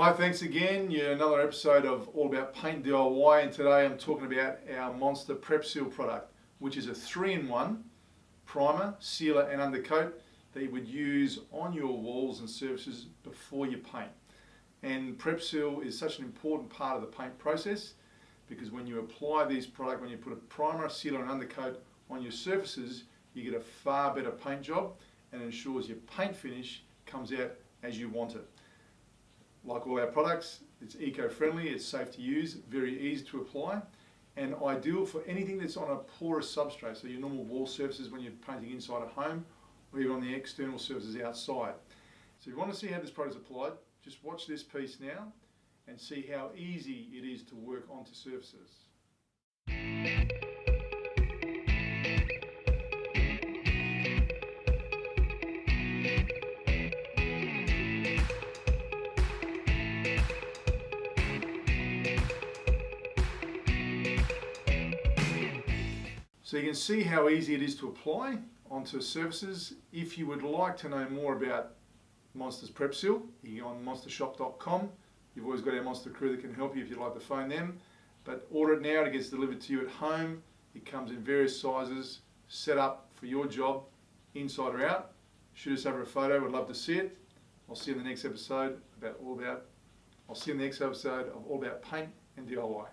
Hi, thanks again. Another episode of All About Paint DIY, and today I'm talking about our Monsta Prep Seal product, which is a 3-in-1 primer, sealer and undercoat that you would use on your walls and surfaces before you paint. And Prep Seal is such an important part of the paint process because when you apply these products, when you put a primer, sealer and undercoat on your surfaces, you get a far better paint job and ensures your paint finish comes out as you want it. Like all our products, it's eco-friendly, it's safe to use, very easy to apply, and ideal for anything that's on a porous substrate, so your normal wall surfaces when you're painting inside a home, or even on the external surfaces outside. So if you want to see how this product is applied, just watch this piece now and see how easy it is to work onto surfaces. So you can see how easy it is to apply onto surfaces. If you would like to know more about Monsta's Prep Seal, you can go on monstershop.com. You've always got our Monsta crew that can help you if you'd like to phone them. But order it now, it gets delivered to you at home. It comes in various sizes, set up for your job, inside or out. Shoot us over a photo, we'd love to see it. I'll see you in the next episode of All About Paint and DIY.